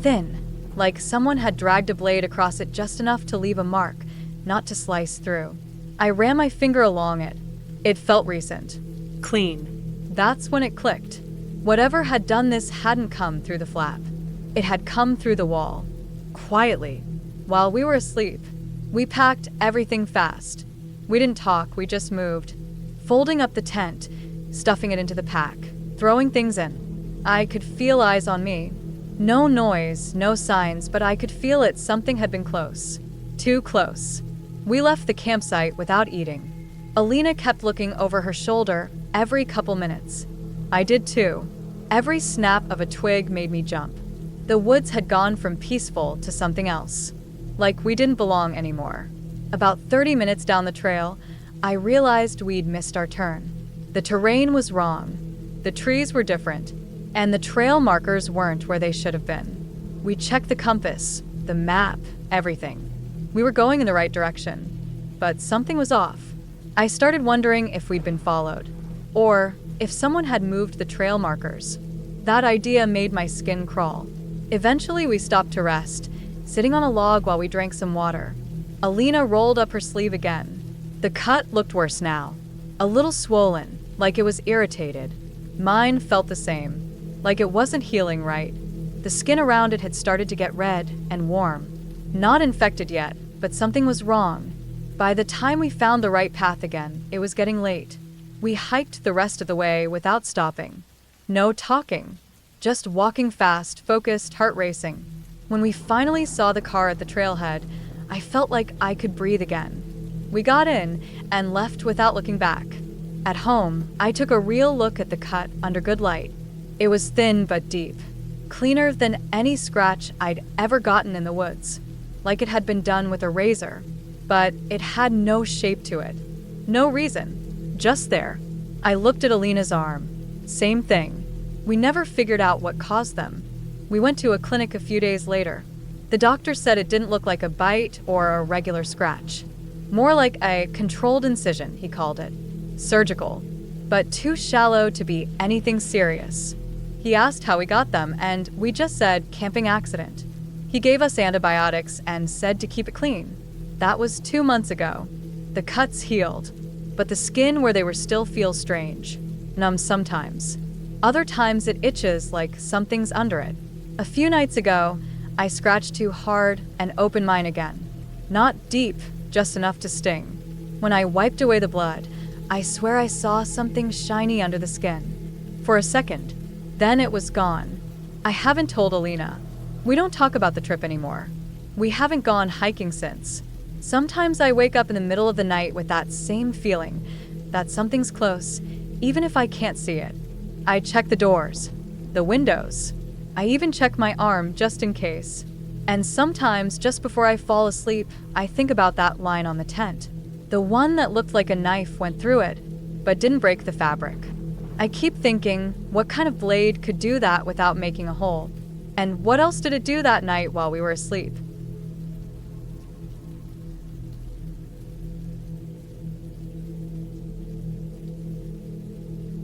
thin, like someone had dragged a blade across it just enough to leave a mark, not to slice through. I ran my finger along it. It felt recent. Clean. That's when it clicked. Whatever had done this hadn't come through the flap. It had come through the wall. Quietly. While we were asleep. We packed everything fast. We didn't talk, we just moved. Folding up the tent, stuffing it into the pack, throwing things in. I could feel eyes on me. No noise, no signs, but I could feel it. Something had been close. Too close. We left the campsite without eating. Alina kept looking over her shoulder every couple minutes. I did too. Every snap of a twig made me jump. The woods had gone from peaceful to something else. Like we didn't belong anymore. About 30 minutes down the trail, I realized we'd missed our turn. The terrain was wrong. The trees were different, and the trail markers weren't where they should have been. We checked the compass, the map, everything. We were going in the right direction, but something was off. I started wondering if we'd been followed, or if someone had moved the trail markers. That idea made my skin crawl. Eventually, we stopped to rest, sitting on a log while we drank some water. Alina rolled up her sleeve again. The cut looked worse now. A little swollen, like it was irritated. Mine felt the same, like it wasn't healing right. The skin around it had started to get red and warm. Not infected yet, but something was wrong. By the time we found the right path again, it was getting late. We hiked the rest of the way without stopping. No talking. Just walking fast, focused, heart racing. When we finally saw the car at the trailhead, I felt like I could breathe again. We got in and left without looking back. At home, I took a real look at the cut under good light. It was thin but deep. Cleaner than any scratch I'd ever gotten in the woods. Like it had been done with a razor. But it had no shape to it. No reason. Just there. I looked at Alina's arm. Same thing. We never figured out what caused them. We went to a clinic a few days later. The doctor said it didn't look like a bite or a regular scratch. More like a controlled incision, he called it. Surgical. But too shallow to be anything serious. He asked how we got them, and we just said camping accident. He gave us antibiotics and said to keep it clean. That was 2 months ago. The cuts healed, but the skin where they were still feels strange. Numb sometimes. Other times it itches like something's under it. A few nights ago, I scratched too hard and opened mine again. Not deep, just enough to sting. When I wiped away the blood, I swear I saw something shiny under the skin. For a second, then it was gone. I haven't told Alina. We don't talk about the trip anymore. We haven't gone hiking since. Sometimes I wake up in the middle of the night with that same feeling, that something's close, even if I can't see it. I check the doors, the windows. I even check my arm just in case. And sometimes, just before I fall asleep, I think about that line on the tent. The one that looked like a knife went through it, but didn't break the fabric. I keep thinking, what kind of blade could do that without making a hole? And what else did it do that night while we were asleep?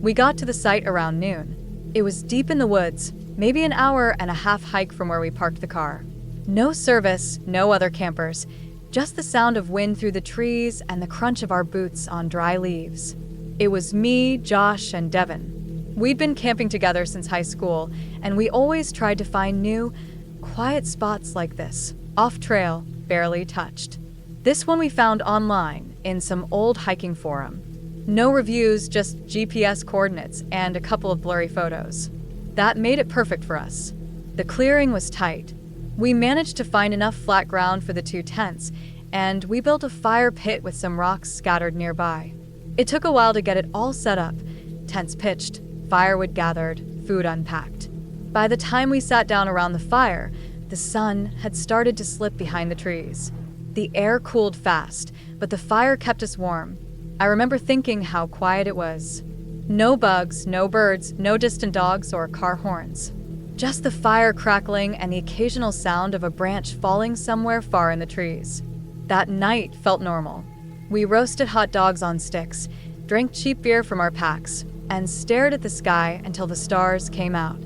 We got to the site around noon. It was deep in the woods, maybe an hour and a half hike from where we parked the car. No service, no other campers, just the sound of wind through the trees and the crunch of our boots on dry leaves. It was me, Josh, and Devin. We'd been camping together since high school, and we always tried to find new, quiet spots like this, off-trail, barely touched. This one we found online, in some old hiking forum. No reviews, just GPS coordinates and a couple of blurry photos. That made it perfect for us. The clearing was tight. We managed to find enough flat ground for the 2 tents, and we built a fire pit with some rocks scattered nearby. It took a while to get it all set up. Tents pitched, firewood gathered, food unpacked. By the time we sat down around the fire, the sun had started to slip behind the trees. The air cooled fast, but the fire kept us warm. I remember thinking how quiet it was. No bugs, no birds, no distant dogs or car horns. Just the fire crackling and the occasional sound of a branch falling somewhere far in the trees. That night felt normal. We roasted hot dogs on sticks, drank cheap beer from our packs, and stared at the sky until the stars came out.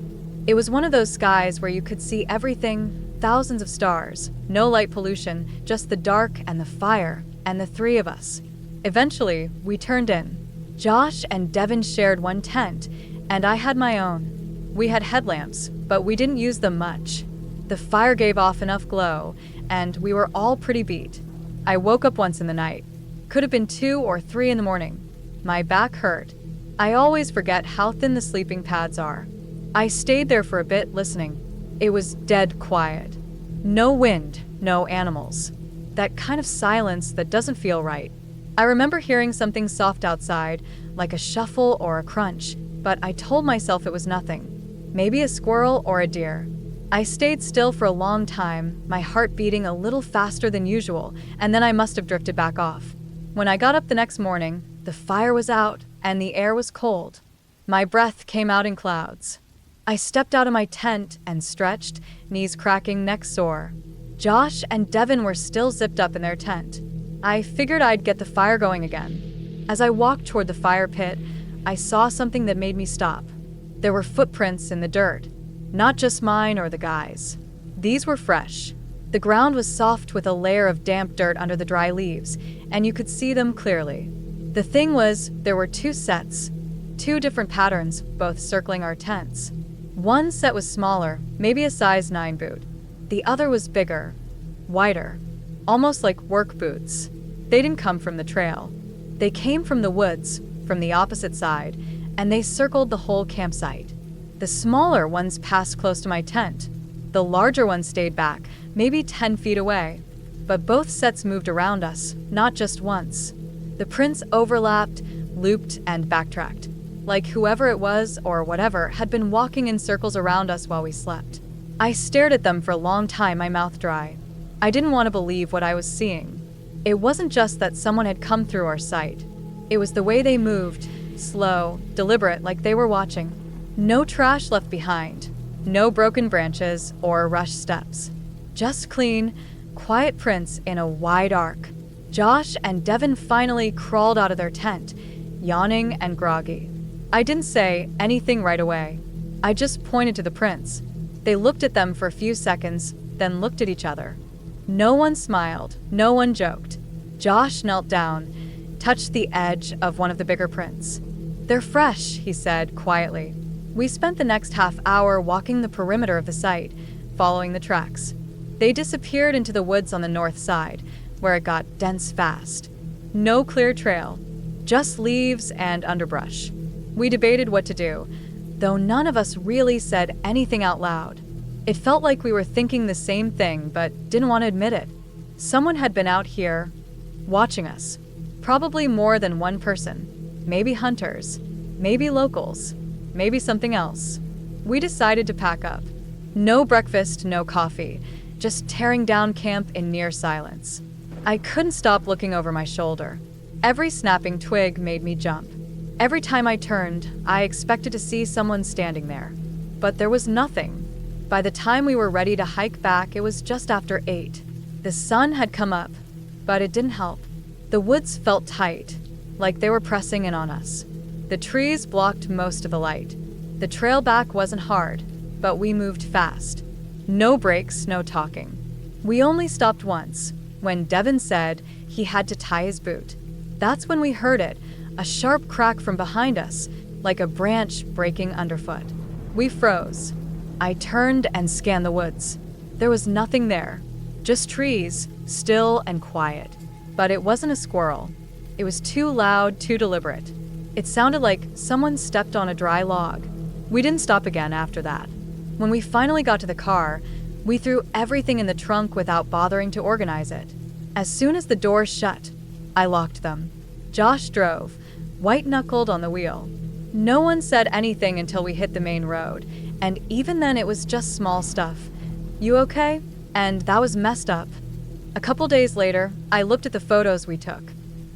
It was one of those skies where you could see everything thousands of stars, no light pollution, just the dark and the fire, and the three of us. Eventually, we turned in. Josh and Devin shared one tent, and I had my own. We had headlamps, but we didn't use them much. The fire gave off enough glow, and we were all pretty beat. I woke up once in the night. Could have been 2 or 3 in the morning. My back hurt. I always forget how thin the sleeping pads are. I stayed there for a bit listening. It was dead quiet. No wind, no animals. That kind of silence that doesn't feel right. I remember hearing something soft outside, like a shuffle or a crunch, but I told myself it was nothing. Maybe a squirrel or a deer. I stayed still for a long time, my heart beating a little faster than usual, and then I must have drifted back off. When I got up the next morning, the fire was out and the air was cold. My breath came out in clouds. I stepped out of my tent and stretched, knees cracking, neck sore. Josh and Devin were still zipped up in their tent. I figured I'd get the fire going again. As I walked toward the fire pit, I saw something that made me stop. There were footprints in the dirt, not just mine or the guys. These were fresh. The ground was soft with a layer of damp dirt under the dry leaves, and you could see them clearly. The thing was, there were 2 sets, 2 different patterns, both circling our tents. One set was smaller, maybe a size 9 boot. The other was bigger, wider, almost like work boots. They didn't come from the trail. They came from the woods, from the opposite side, and they circled the whole campsite. The smaller ones passed close to my tent. The larger ones stayed back, maybe 10 feet away. But both sets moved around us, not just once. The prints overlapped, looped, and backtracked, like whoever it was or whatever had been walking in circles around us while we slept. I stared at them for a long time, my mouth dry. I didn't want to believe what I was seeing. It wasn't just that someone had come through our sight. It was the way they moved, slow, deliberate, like they were watching. No trash left behind, no broken branches or rushed steps. Just clean, quiet prints in a wide arc. Josh and Devin finally crawled out of their tent, yawning and groggy. I didn't say anything right away. I just pointed to the prints. They looked at them for a few seconds, then looked at each other. No one smiled, no one joked. Josh knelt down, touched the edge of one of the bigger prints. "They're fresh," he said quietly. We spent the next half hour walking the perimeter of the site, following the tracks. They disappeared into the woods on the north side, where it got dense fast. No clear trail, just leaves and underbrush. We debated what to do, though none of us really said anything out loud. It felt like we were thinking the same thing, but didn't want to admit it. Someone had been out here, watching us. Probably more than one person. Maybe hunters, maybe locals, maybe something else. We decided to pack up. No breakfast, no coffee, just tearing down camp in near silence. I couldn't stop looking over my shoulder. Every snapping twig made me jump. Every time I turned, I expected to see someone standing there. But there was nothing. By the time we were ready to hike back, it was just after 8. The sun had come up, but it didn't help. The woods felt tight, like they were pressing in on us. The trees blocked most of the light. The trail back wasn't hard, but we moved fast. No breaks, no talking. We only stopped once, when Devin said he had to tie his boot. That's when we heard it, a sharp crack from behind us, like a branch breaking underfoot. We froze. I turned and scanned the woods. There was nothing there, just trees, still and quiet. But it wasn't a squirrel. It was too loud, too deliberate. It sounded like someone stepped on a dry log. We didn't stop again after that. When we finally got to the car, we threw everything in the trunk without bothering to organize it. As soon as the doors shut, I locked them. Josh drove, white-knuckled on the wheel. No one said anything until we hit the main road, and even then it was just small stuff. "You okay?" And that was messed up. A couple days later, I looked at the photos we took.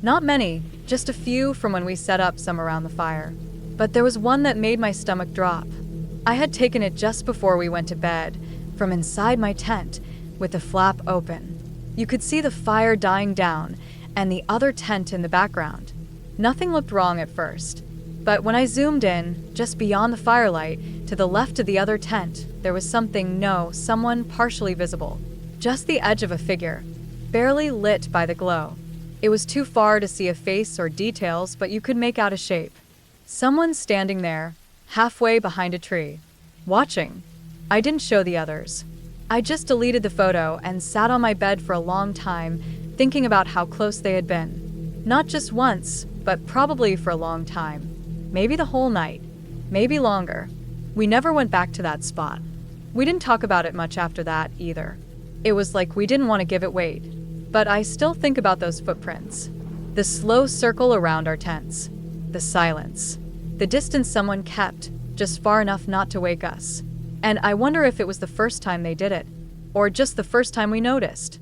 Not many, just a few from when we set up some around the fire. But there was one that made my stomach drop. I had taken it just before we went to bed, from inside my tent, with the flap open. You could see the fire dying down, and the other tent in the background. Nothing looked wrong at first. But when I zoomed in, just beyond the firelight, to the left of the other tent, there was someone partially visible. Just the edge of a figure, barely lit by the glow. It was too far to see a face or details, but you could make out a shape. Someone standing there, halfway behind a tree, watching. I didn't show the others. I just deleted the photo and sat on my bed for a long time, thinking about how close they had been. Not just once, but probably for a long time. Maybe the whole night. Maybe longer. We never went back to that spot. We didn't talk about it much after that, either. It was like we didn't want to give it weight. But I still think about those footprints. The slow circle around our tents. The silence. The distance someone kept, just far enough not to wake us. And I wonder if it was the first time they did it, or just the first time we noticed.